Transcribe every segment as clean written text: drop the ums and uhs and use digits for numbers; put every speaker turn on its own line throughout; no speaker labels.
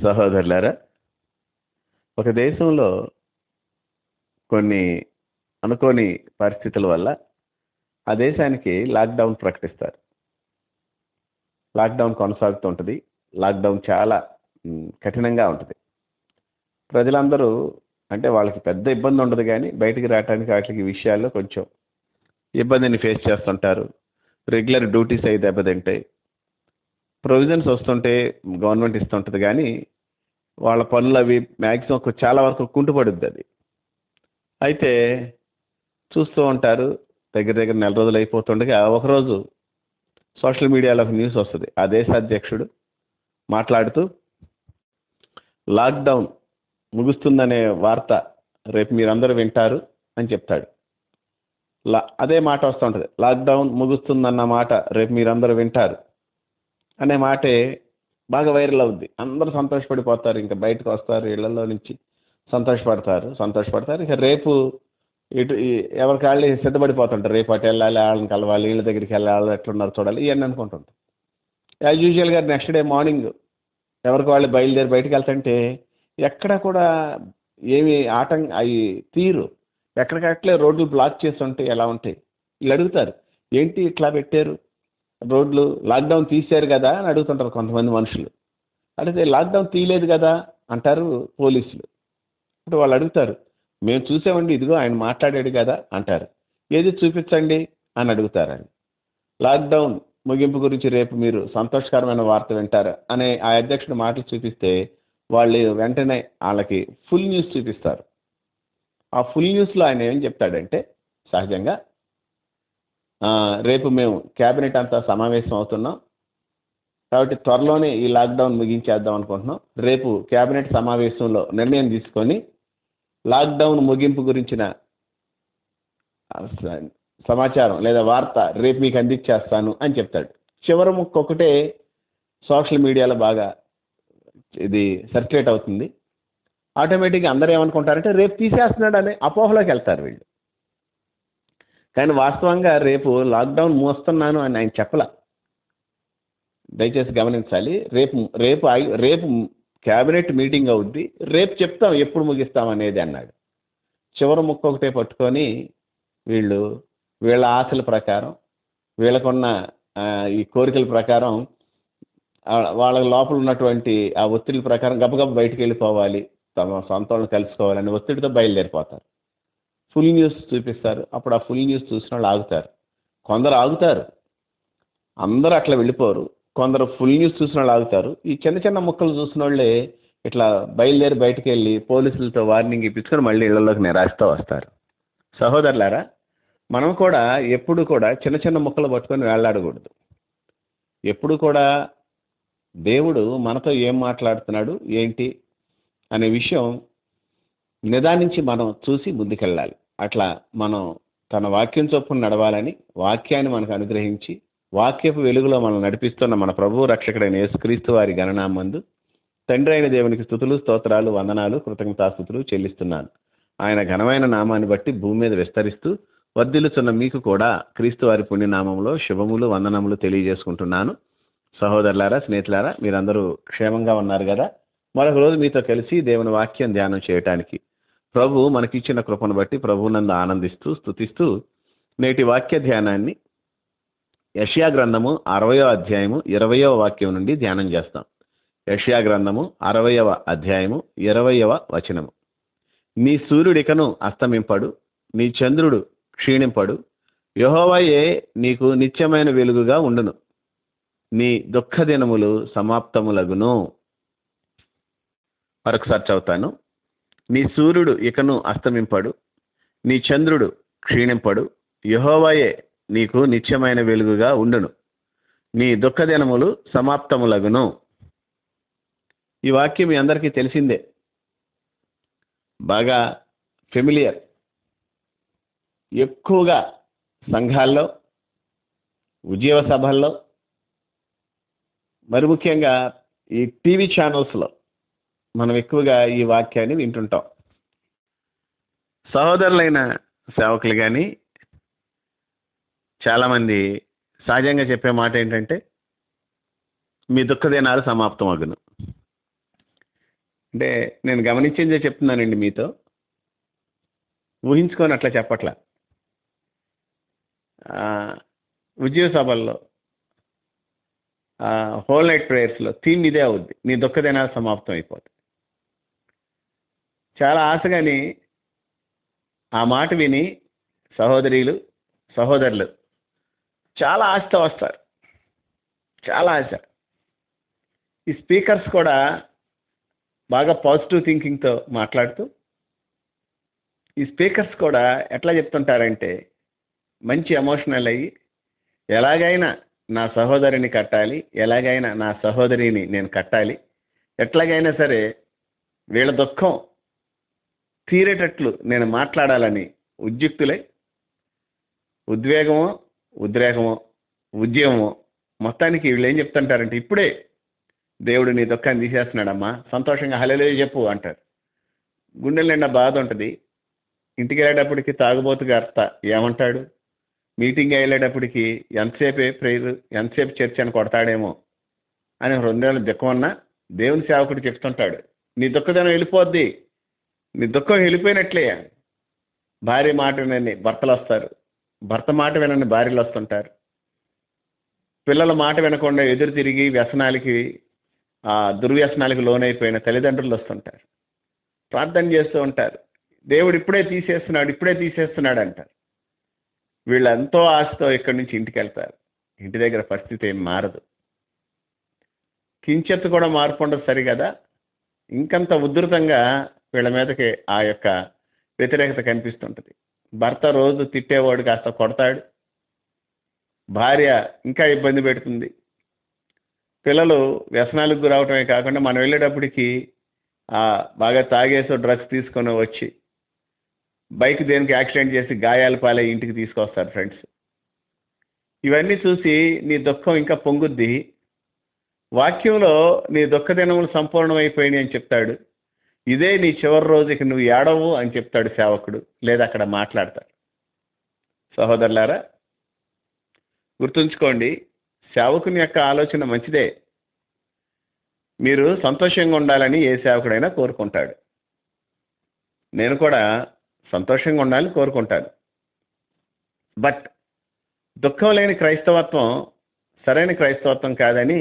సహోదరులారా, ఒక దేశంలో కొన్ని అనుకోని పరిస్థితుల వల్ల ఆ దేశానికి లాక్డౌన్ ప్రకటిస్తారు. లాక్డౌన్ కొనసాగుతుంటుంది. లాక్డౌన్ చాలా కఠినంగా ఉంటుంది. ప్రజలందరూ అంటే వాళ్ళకి పెద్ద ఇబ్బంది ఉండదు కానీ బయటికి రావడానికి వాటికి విషయాల్లో కొంచెం ఇబ్బందిని ఫేస్ చేస్తుంటారు. రెగ్యులర్ డ్యూటీస్ అయితే దెబ్బతింటాయి. ప్రొవిజన్స్ వస్తుంటే గవర్నమెంట్ ఇస్తుంటుంది కానీ వాళ్ళ పనులు అవి మ్యాక్సిమం చాలా వరకు కుంటుపడుద్ది అది. అయితే చూస్తూ ఉంటారు. దగ్గర దగ్గర నెల రోజులు అయిపోతుండగా ఒకరోజు సోషల్ మీడియాలో ఒక న్యూస్ వస్తుంది. ఆ దేశ అధ్యక్షుడు మాట్లాడుతూ లాక్డౌన్ ముగుస్తుందనే వార్త రేపు మీరందరూ వింటారు అని చెప్తాడు. అదే మాట వస్తూ ఉంటుంది. లాక్డౌన్ ముగుస్తుందన్న మాట రేపు మీరందరూ వింటారు అనే మాటే బాగా వైరల్ అవుద్ది. అందరూ సంతోషపడిపోతారు. ఇంకా బయటకు వస్తారు, ఇళ్లలో నుంచి సంతోషపడతారు. ఇక రేపు ఇటు ఎవరికి వాళ్ళు సిద్ధపడిపోతుంటారు. రేపు అటు వెళ్ళాలి, వాళ్ళని కలవాలి, వీళ్ళ దగ్గరికి వెళ్ళాలి, ఎట్లున్నారు చూడాలి, ఇవన్నీ అనుకుంటుంటారు. యాజ్ యూజువల్గా నెక్స్ట్ డే మార్నింగ్ ఎవరికి వాళ్ళు బయలుదేరి బయటకు వెళ్తుంటే ఎక్కడ కూడా ఏమి అవి తీరు ఎక్కడికట్లే రోడ్లు బ్లాక్ చేస్తుంటే ఎలా ఉంటాయి. వీళ్ళు అడుగుతారు, ఏంటి ఇట్లా పెట్టారు రోడ్లు, లాక్డౌన్ తీశారు కదా అని అడుగుతుంటారు కొంతమంది మనుషులు. అడిగితే లాక్డౌన్ తీయలేదు కదా అంటారు పోలీసులు. ఇప్పుడు వాళ్ళు అడుగుతారు, మేము చూసామండి, ఇదిగో ఆయన మాట్లాడాడు కదా అంటారు. ఏది చూపించండి అని అడుగుతారు. ఆయన లాక్డౌన్ ముగింపు గురించి రేపు మీరు సంతోషకరమైన వార్త వింటారు అనే ఆ అధ్యక్షుడు మాటలు చూపిస్తే వాళ్ళు వెంటనే వాళ్ళకి ఫుల్ న్యూస్ చూపిస్తారు. ఆ ఫుల్ న్యూస్లో ఆయన ఏం చెప్తాడంటే, సహజంగా రేపు మేము క్యాబినెట్ అంతా సమావేశం అవుతున్నాం కాబట్టి త్వరలోనే ఈ లాక్డౌన్ ముగించేద్దాం అనుకుంటున్నాం. రేపు క్యాబినెట్ సమావేశంలో నిర్ణయం తీసుకొని లాక్డౌన్ ముగింపు గురించిన సమాచారం లేదా వార్త రేపు మీకు అందించేస్తాను అని చెప్తాడు. చివరి ముక్క ఒకటే సోషల్ మీడియాలో బాగా ఇది సర్క్యులేట్ అవుతుంది. ఆటోమేటిక్గా అందరూ ఏమనుకుంటారంటే రేపు తీసేస్తున్నాడు అనే అపోహలోకి వెళ్తారు వీళ్ళు. కానీ వాస్తవంగా రేపు లాక్డౌన్ మోస్తున్నాను అని ఆయన చెప్పలా. దయచేసి గమనించాలి. రేపు క్యాబినెట్ మీటింగ్ అవుద్ది, రేపు చెప్తాం ఎప్పుడు ముగిస్తాం అనేది అన్నాడు. చివరి ముక్క ఒకటే పట్టుకొని వీళ్ళ ఆశల ప్రకారం, వీళ్ళకున్న ఈ కోరికల ప్రకారం, వాళ్ళ లోపల ఉన్నటువంటి ఆ ఒత్తిడి ప్రకారం గబగబ బయటికి వెళ్ళిపోవాలి, తమ సొంత వాళ్ళని కలుసుకోవాలని ఒత్తిడితో బయలుదేరిపోతారు. ఫుల్ న్యూస్ చూపిస్తారు. అప్పుడు ఆ ఫుల్ న్యూస్ చూసిన వాళ్ళు ఆగుతారు. కొందరు ఆగుతారు, అందరూ అట్లా వెళ్ళిపోరు. కొందరు ఫుల్ న్యూస్ చూసిన వాళ్ళు ఆగుతారు. ఈ చిన్న చిన్న ముక్కలు చూసిన వాళ్ళే ఇట్లా బయలుదేరి బయటకు వెళ్ళి పోలీసులతో వార్నింగ్ ఇప్పించుకొని మళ్ళీ ఇళ్లలోకి నిరాశతో వస్తారు. సహోదరులారా, మనం కూడా ఎప్పుడు కూడా చిన్న చిన్న ముక్కలు పట్టుకొని వేళ్లాడకూడదు. ఎప్పుడు కూడా దేవుడు మనతో ఏం మాట్లాడుతున్నాడు ఏంటి అనే విషయం నిదానించి మనం చూసి ముందుకెళ్ళాలి. అట్లా మనం తన వాక్యం చొప్పున నడవాలని వాక్యాన్ని మనకు అనుగ్రహించి వాక్యపు వెలుగులో మనం నడిపిస్తున్న మన ప్రభువు రక్షకుడైన యేసుక్రీస్తు వారి గణనామందు తండ్రి అయిన దేవునికి స్తుతులు, స్తోత్రాలు, వందనాలు, కృతజ్ఞతాస్తుతులు చెల్లిస్తున్నాను. ఆయన ఘనమైన నామాన్ని బట్టి భూమి మీద విస్తరిస్తూ వర్ధిల్లుతున్న మీకు కూడా క్రీస్తు వారి పుణ్యనామంలో శుభములు, వందనములు తెలియజేసుకుంటున్నాను. సహోదరులారా, స్నేహితులారా, మీరందరూ క్షేమంగా ఉన్నారు కదా? మరొక రోజు మీతో కలిసి దేవుని వాక్యం ధ్యానం చేయటానికి ప్రభు మనకిచ్చిన కృపను బట్టి ప్రభువునందు ఆనందిస్తూ స్తుతిస్తూ నేటి వాక్య ధ్యానాన్ని యెషయా గ్రంథము 60వ అధ్యాయము 20వ వాక్యం నుండి ధ్యానం చేస్తాం. యెషయా గ్రంథము 60వ అధ్యాయము 20వ వచనము. నీ సూర్యుడికను అస్తమింపడు, నీ చంద్రుడు క్షీణింపడు, యెహోవాయే నీకు నిత్యమైన వెలుగుగా ఉండును, నీ దుఃఖ దినములు సమాప్తములగును. మరొకసారి చదువుతాను. నీ సూర్యుడు ఇకను అస్తమింపడు, నీ చంద్రుడు క్షీణింపడు, యెహోవాయే నీకు నిత్యమైన వెలుగుగా ఉండును, నీ దుఃఖ దినములు సమాప్తములగును. ఈ వాక్యం మీ అందరికీ తెలిసిందే, బాగా ఫెమిలియర్. ఎక్కువగా సంఘాల్లో, ఉద్యోగ సభల్లో, మరి ముఖ్యంగా ఈ టీవీ ఛానల్స్లో మనం ఎక్కువగా ఈ వాక్యాన్ని వింటుంటాం. సహోదరులైన సేవకులు కానీ చాలామంది సహజంగా చెప్పే మాట ఏంటంటే మీ దుఃఖదినాలు సమాప్తం అగును. అంటే నేను గమనించిందే చెప్తున్నానండి మీతో, ఊహించుకొని అట్లా చెప్పట్లా. ఆ, ఉద్యోగ సభల్లో హోల్ నైట్ ప్రేయర్స్లో థీమ్ ఇదే అవుద్ది, నీ దుఃఖదినాలు సమాప్తం అయిపోతుంది. చాలా ఆశగాని ఆ మాట విని సహోదరులు చాలా ఆశతో వస్తారు, చాలా ఆశ. ఈ స్పీకర్స్ కూడా బాగా పాజిటివ్ థింకింగ్తో మాట్లాడుతూ, ఈ స్పీకర్స్ కూడా ఎట్లా చెప్తుంటారంటే మంచి ఎమోషనల్ అయ్యి, ఎలాగైనా నా సహోదరిని కట్టాలి, ఎలాగైనా నా సహోదరిని నేను కట్టాలి, ఎట్లాగైనా సరే వీళ్ళ దుఃఖం తీరేటట్లు నేను మాట్లాడాలని ఉద్యుక్తులై, ఉద్వేగమో ఉద్రేకమో ఉద్యమమో, మొత్తానికి వీళ్ళు ఏం చెప్తుంటారంటే ఇప్పుడే దేవుడు నీ దుఃఖాన్ని తీసేస్తున్నాడమ్మా, సంతోషంగా హల్లెలూయా చెప్పు అంటారు. గుండెల నిండా బాధ ఉంటుంది. ఇంటికి వెళ్ళేటప్పటికి తాగుబోతు గార్త ఏమంటాడు, మీటింగ్ వెళ్ళేటప్పటికి ఎంతసేపే ప్రేయర్, ఎంతసేపు చర్చ అని కొడతాడేమో అని హృదయంలో దుఃఖం ఉన్నా దేవుని సేవకుడు చెప్తుంటాడు, నీ దుఃఖదనం వెళ్ళిపోద్ది, నీ దుఃఖం వెళ్ళిపోయినట్లే. భార్య మాట వినని భర్తలు వస్తారు, భర్త మాట వినని భార్యలు వస్తుంటారు, పిల్లల మాట వినకుండా ఎదురు తిరిగి వ్యసనాలకి, దుర్వ్యసనాలకు లోనైపోయిన తల్లిదండ్రులు వస్తుంటారు, ప్రార్థన చేస్తూ ఉంటారు, దేవుడు ఇప్పుడే తీసేస్తున్నాడు అంటారు. వీళ్ళు ఎంతో ఆశతో ఇక్కడి నుంచి ఇంటికి వెళ్తారు. ఇంటి దగ్గర పరిస్థితి ఏం మారదు, కించెత్తు కూడా మార్పు ఉండదు సరిగదా. ఇంకంత ఉధృతంగా వీళ్ళ మీదకి ఆ యొక్క వ్యతిరేకత కనిపిస్తుంటుంది. భర్త రోజు తిట్టేవాడు కాస్త కొడతాడు, భార్య ఇంకా ఇబ్బంది పెడుతుంది, పిల్లలు వ్యసనాలకు గురవటమే కాకుండా మనం వెళ్ళేటప్పటికి బాగా తాగేసో డ్రగ్స్ తీసుకొని వచ్చి బైక్ దేనికి యాక్సిడెంట్ చేసి గాయాల పాలై ఇంటికి తీసుకొస్తారు ఫ్రెండ్స్. ఇవన్నీ చూసి నీ దుఃఖం ఇంకా పొంగుద్ది. వాక్యంలో నీ దుఃఖ దినములు సంపూర్ణమైపోయినాయి అని చెప్తాడు. ఇదే నీ చివరి రోజుకి నువ్వు ఏడవు అని చెప్తాడు సేవకుడు, లేదా అక్కడ మాట్లాడతాడు. సహోదరులారా, గుర్తుంచుకోండి, సేవకుని యొక్క ఆలోచన మంచిదే. మీరు సంతోషంగా ఉండాలని ఏ సేవకుడైనా కోరుకుంటాడు. నేను కూడా సంతోషంగా ఉండాలని కోరుకుంటాను. బట్ దుఃఖం లేని క్రైస్తవత్వం సరైన క్రైస్తవత్వం కాదని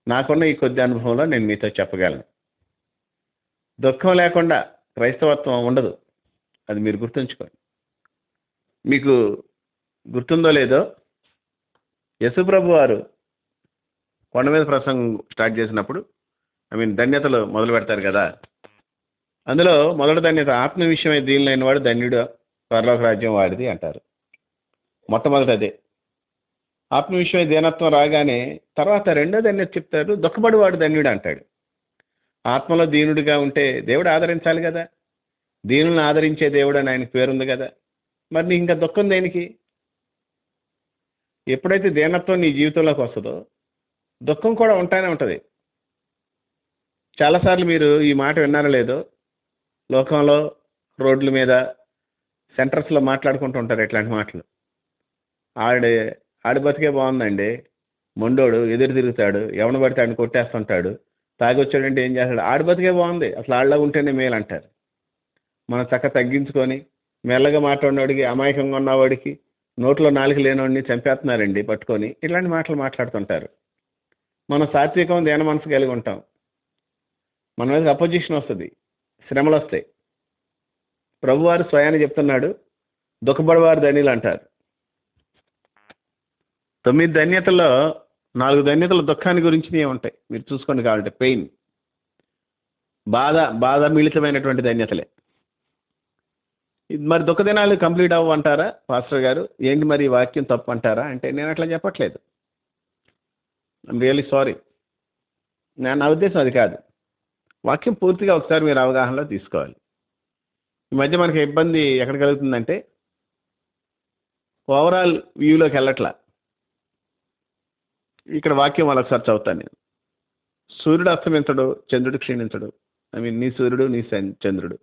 నాకున్న ఈ కొద్ది అనుభవంలో నేను మీతో చెప్పగలను. దుఃఖం లేకుండా క్రైస్తవత్వం ఉండదు, అది మీరు గుర్తుంచుకోండి. మీకు గుర్తుందో లేదో, యేసుప్రభు వారు కొండ మీద ప్రసంగం స్టార్ట్ చేసినప్పుడు ధన్యతలు మొదలు పెడతారు కదా. అందులో మొదటి ధన్యత, ఆత్మ విషయమై దీనిలైన వాడు ధన్యుడు, పరలోక రాజ్యం వాడిది అంటారు. మొట్టమొదటి అదే ఆత్మ విషయమై దీనత్వం రాగానే తర్వాత రెండో ధన్యత చెప్తారు, దుఃఖపడివాడు ధన్యుడు అంటాడు. ఆత్మలో దీనుడిగా ఉంటే దేవుడు ఆదరించాలి కదా, దీనులను ఆదరించే దేవుడు అని ఆయనకు పేరుంది కదా, మరి నీకు ఇంకా దుఃఖం దేనికి? ఎప్పుడైతే దీనత్వం నీ జీవితంలోకి వస్తుందో దుఃఖం కూడా ఉంటానే ఉంటుంది. చాలాసార్లు మీరు ఈ మాట విన్నారో లేదో, లోకంలో రోడ్ల మీద సెంటర్స్లో మాట్లాడుకుంటూ ఉంటారు ఇట్లాంటి మాటలు. ఆడి బతికే బాగుందండి, మొండోడు ఎదురు తిరుగుతాడు, ఎవరిని పడితే ఆడిని కొట్టేస్తుంటాడు, తాగొచ్చాడంటే ఏం చేస్తాడు, ఆడి బతికే బాగుంది, అసలు ఆడలా ఉంటేనే మేలు అంటారు. మనం చక్క తగ్గించుకొని మెల్లగా మాట్లాడినవాడికి, అమాయకంగా ఉన్నవాడికి, నోట్లో నాలుగు లేనివాడిని చంపేస్తున్నారండి పట్టుకొని, ఇట్లాంటి మాటలు మాట్లాడుతుంటారు. మనం సాత్వికం దేన మనసు కలిగి ఉంటాం, మన మీద అపోజిషన్ వస్తుంది, శ్రమలు వస్తాయి. ప్రభువారు స్వయాన్ని చెప్తున్నాడు, దుఃఖపడవారు ధన్యులు అంటారు. 9 ధన్యతల్లో 4 ధన్యతలు దుఃఖాన్ని గురించి ఉంటాయి, మీరు చూసుకోండి కావాలంటే. పెయిన్, బాధ మిళితమైనటువంటి ధన్యతలే. మరి దుఃఖ దినాలు కంప్లీట్ అవ్వంటారా పాస్టర్ గారు, ఏంటి మరి వాక్యం తప్పు అంటారా అంటే, నేను అట్లా చెప్పట్లేదు. ఐఎమ్ రియల్లీ సారీ, నా ఉద్దేశం అది కాదు. వాక్యం పూర్తిగా ఒకసారి మీరు అవగాహనలో తీసుకోవాలి. ఈ మధ్య మనకి ఇబ్బంది ఎక్కడ కలుగుతుందంటే, ఓవరాల్ వ్యూలోకి వెళ్ళట్లా. ఇక్కడ వాక్యం ఒకసారి చదువుతాను నేను. సూర్యుడు అస్తమించడు, చంద్రుడు క్షీణించడు. నీ సూర్యుడు నీ చంద్రుడు,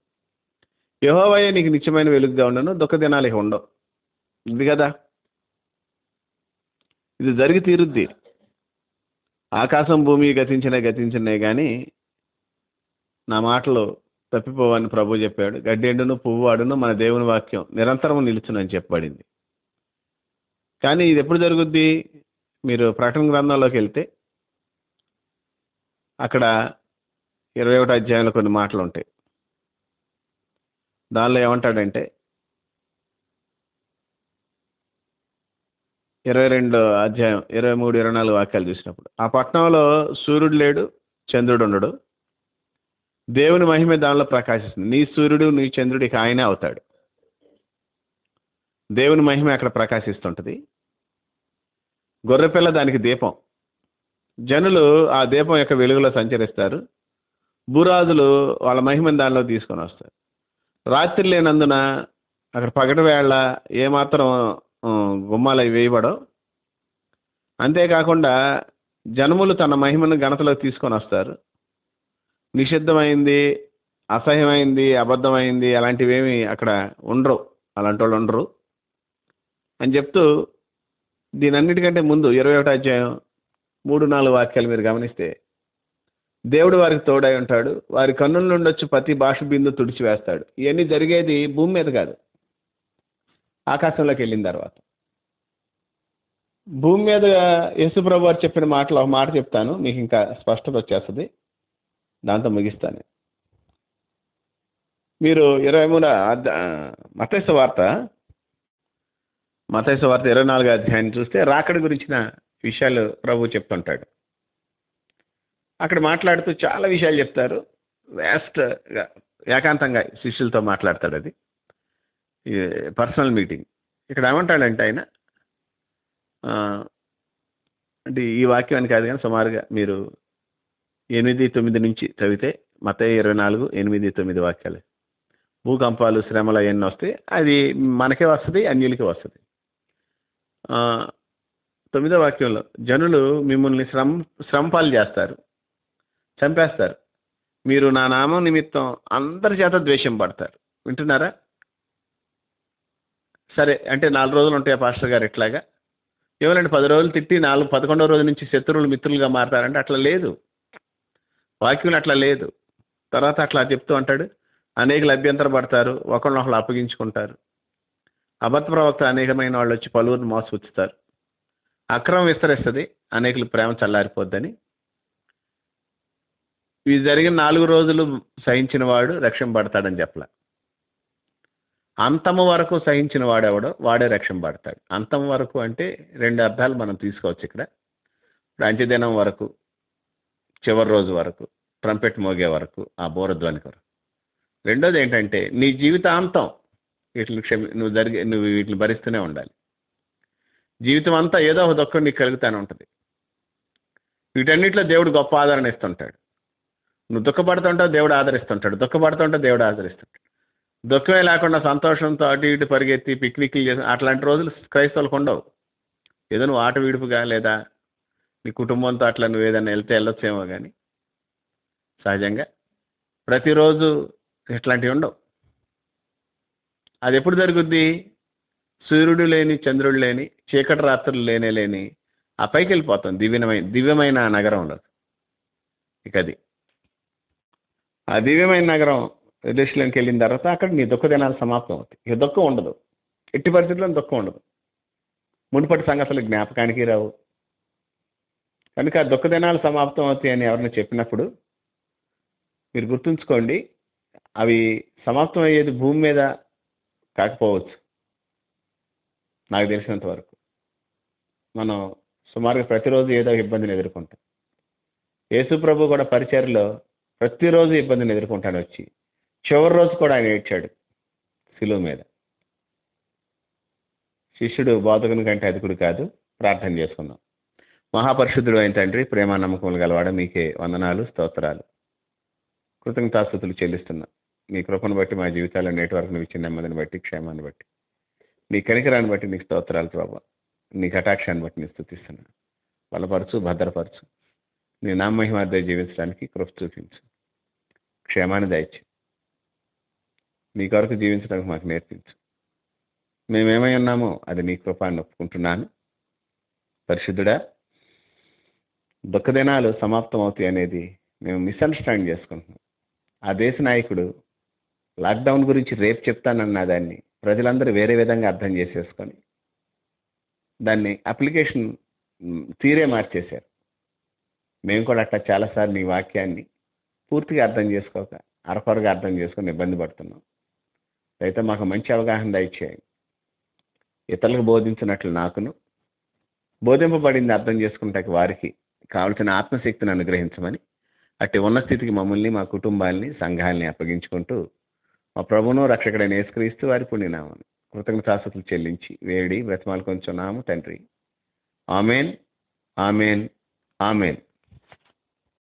యెహోవాయే నీకు నిత్యమైన వెలుగుగా ఉండను, దుఃఖ దినాలు ఇక ఉండవు. ఇది కదా, ఇది జరిగి తీరుద్ది. ఆకాశం భూమి గతించినాయి కానీ నా మాటలు తప్పిపోవని ప్రభు చెప్పాడు. గడ్డి ఎండును పువ్వు వాడును మన దేవుని వాక్యం నిరంతరం నిలుచునని చెప్పబడింది. కానీ ఇది ఎప్పుడు జరుగుద్ది? మీరు ప్రకటన గ్రంథంలోకి వెళ్తే అక్కడ 21 అధ్యాయంలో కొన్ని మాటలు ఉంటాయి. దానిలో ఏమంటాడంటే 22 అధ్యాయం 23, 24 వాక్యాలు చూసినప్పుడు, ఆ పట్టణంలో సూర్యుడు లేడు, చంద్రుడు ఉండడు, దేవుని మహిమ దానిలో ప్రకాశిస్తుంది. నీ సూర్యుడు నీ చంద్రుడు ఇక ఆయనే అవుతాడు. దేవుని మహిమ అక్కడ ప్రకాశిస్తుంటుంది. గొర్రెపిల్ల దానికి దీపం. జనులు ఆ దీపం యొక్క వెలుగులో సంచరిస్తారు. భూరాజులు వాళ్ళ మహిమను దానిలో తీసుకొని వస్తారు. రాత్రి లేనందున అక్కడ పగటి వేళ ఏమాత్రం గుమ్మాలు అవి వేయబడవు. అంతేకాకుండా జనములు తన మహిమను ఘనతలోకి తీసుకొని వస్తారు. నిషిద్ధమైంది, అసహ్యమైంది, అబద్ధమైంది అలాంటివేమి అక్కడ ఉండరు. అలాంటి వాళ్ళు ఉండరు అని చెప్తూ, దీనన్నిటికంటే ముందు 21 అధ్యాయం 3-4 వాక్యాలు మీరు గమనిస్తే, దేవుడు వారికి తోడై ఉంటాడు, వారి కన్నుల నుండి వచ్చి ప్రతి భాష బిందు తుడిచివేస్తాడు. ఇవన్నీ జరిగేది భూమి మీద కాదు, ఆకాశంలోకి వెళ్ళిన తర్వాత. భూమి మీద యేసుప్రభు వారు చెప్పిన మాటలు ఒక మాట చెప్తాను, మీకు ఇంకా స్పష్టత వచ్చేస్తుంది, దాంతో ముగిస్తాను. మీరు 23 మత్తయి సువార్త 24 అధ్యాయాన్ని చూస్తే రాకడ గురించిన విషయాలు ప్రభు చెప్తుంటాడు. అక్కడ మాట్లాడుతూ చాలా విషయాలు చెప్తారు. వ్యాస్ట్గా ఏకాంతంగా శిష్యులతో మాట్లాడతాడు. అది పర్సనల్ మీటింగ్. ఇక్కడ ఏమంటాడంటే ఆయన, అంటే ఈ వాక్యాన్ని కాదు కానీ సుమారుగా మీరు 8-9 నుంచి చదివితే, మత్తయి 24, 8-9 వాక్యాలు. భూకంపాలు, శ్రమలు అవన్నీ వస్తాయి. అది మనకే వస్తుంది, అన్యులకే వస్తుంది. 9వ వాక్యంలో, జనులు మిమ్మల్ని శ్రమపాలు చేస్తారు, చంపేస్తారు, మీరు నా నామం నిమిత్తం అందరి చేత ద్వేషం పడతారు. వింటున్నారా? సరే, అంటే 4 రోజులు ఉంటాయా పాస్టర్ గారు ఇట్లాగా? ఏమోనండి 10 రోజులు తిట్టి 11వ రోజు నుంచి శత్రువులు మిత్రులుగా మారతారంటే అట్లా లేదు. వాక్యం అట్లా లేదు. తర్వాత అట్లా చెప్తూ అంటాడు, అనేకులు అభ్యంతర పడతారు, ఒకళ్ళనొకళ్ళు అప్పగించుకుంటారు, అబద్ధ ప్రవక్త అనేకమైన వాళ్ళు వచ్చి పలువురిని మోసపుచ్చుతారు, అక్రమం విస్తరిస్తుంది, అనేకులు ప్రేమ చల్లారిపోద్దని. ఇవి జరిగిన 4 రోజులు సహించిన వాడు రక్షింపబడతాడని చెప్పలే. అంతము వరకు సహించిన వాడెవడో వాడే రక్షింపబడతాడు. అంతం వరకు అంటే 2 అర్థాలు మనం తీసుకోవచ్చు ఇక్కడ. అంత్యదినం వరకు, చివరి రోజు వరకు, ట్రంపెట్ మోగే వరకు, ఆ బోరధ్వనికి వరకు. రెండోది ఏంటంటే నీ జీవితాంతం నువ్వు వీటిని భరిస్తూనే ఉండాలి. జీవితం అంతా ఏదో ఒక దుఃఖం నీకు కలుగుతూనే ఉంటుంది. వీటన్నిటిలో దేవుడు గొప్ప ఆదరణ ఇస్తుంటాడు. నువ్వు దుఃఖపడుతుంటావు, దేవుడు ఆదరిస్తుంటాడు. దుఃఖపడుతుంటే దేవుడు ఆదరిస్తుంటాడు. దుఃఖమే లేకుండా సంతోషంతో అటు ఇటు పరిగెత్తి పిక్నిక్లు చేసి అట్లాంటి రోజులు క్రైస్తవులకు ఉండవు. ఏదో నువ్వు ఆట విడుపుగా లేదా నీ కుటుంబంతో అట్లా నువ్వు ఏదైనా వెళ్ళొచ్చేమో, కానీ సహజంగా ప్రతిరోజు ఇట్లాంటివి ఉండవు. అది ఎప్పుడు జరుగుద్ది? సూర్యుడు లేని, చంద్రుడు లేని, చీకటి రాత్రులు లేని ఆ పైకి వెళ్ళిపోతాం దివ్యమైన నగరంలో. ఇక అది ఆ దివ్యమైన నగరం ఎరుషలేముకి వెళ్ళిన తర్వాత అక్కడ నీ దుఃఖ దినాలు సమాప్తం అవుతాయి. ఇక దుఃఖం ఉండదు, ఎట్టి పరిస్థితుల్లో దుఃఖం ఉండదు. మునుపటి సంగతులు జ్ఞాపకానికి రావు. కనుక ఆ దుఃఖ దినాలు సమాప్తం అవుతాయి అని ఎవరైనా చెప్పినప్పుడు మీరు గుర్తుంచుకోండి, అవి సమాప్తం అయ్యేది భూమి మీద కాకపోవచ్చు. నాకు తెలిసినంత వరకు మనం సుమారుగా ప్రతిరోజు ఏదో ఇబ్బందిని ఎదుర్కొంటాం. యేసు ప్రభు కూడా పరిచర్యలో ప్రతిరోజు ఇబ్బందిని ఎదుర్కొంటాడు. వచ్చి చివరి రోజు కూడా ఆయన ఏడ్చాడు శిలువ మీద. శిష్యుడు బోధకుని కంటే అధికుడు కాదు. ప్రార్థన చేసుకుందాం. మహాపరిశుద్ధుడు అయిన తండ్రి, ప్రేమ నమ్మకములు గలవాడ, మీకే వందనాలు, స్తోత్రాలు, కృతజ్ఞతాస్తుతులు చెల్లిస్తున్నాం. మీ కృపను బట్టి మా జీవితాల్లో నేటి వరకు నువ్వు ఇచ్చిన నెమ్మదిని బట్టి, క్షేమాన్ని బట్టి, నీ కనికరాన్ని బట్టి నీకు స్తోత్రాలు ప్రభా. నీ కటాక్షాన్ని బట్టి నేను స్తుతిస్తున్నాను. బలపరచు, భద్రపరచు, నీ నామహిమార్థం జీవించడానికి కృప చూపించు, క్షేమాన్ని దయచి నీ కొరకు జీవించడానికి మాకు నేర్పించు. మేమేమై ఉన్నామో అది నీ కృపాన్ని ఒప్పుకుంటున్నాను. పరిశుద్ధుడా, దుఃఖ దినాలు సమాప్తం అవుతాయి అనేది మేము మిస్అండర్స్టాండ్ చేసుకుంటున్నాం. ఆ దేశ నాయకుడు లాక్డౌన్ గురించి రేపు చెప్తానన్న దాన్ని ప్రజలందరూ వేరే విధంగా అర్థం చేసేసుకొని దాన్ని అప్లికేషన్ తీరే మార్చేశారు. మేము కూడా అట్లా చాలాసార్లు నీ వాక్యాన్ని పూర్తిగా అర్థం చేసుకోక అరకొరగా అర్థం చేసుకొని ఇబ్బంది పడుతున్నాం. అయితే మాకు మంచి అవగాహన దయచేయండి. ఇతరులకు బోధించినట్లు నాకును, బోధింపబడింది అర్థం చేసుకుంటానికి వారికి కావలసిన ఆత్మశక్తిని అనుగ్రహించమని, అట్టి ఉన్న స్థితికి మమ్మల్ని, మా కుటుంబాల్ని, సంఘాలని అప్పగించుకుంటూ మా ప్రభువును రక్షకుడైన యేసుక్రీస్తు వారి పుణ్యనామమున కృతజ్ఞతాస్తుతులు చెల్లించి వేడి బ్రతిమాలు కొంచెం నాము తండ్రి. Amen, amen, amen.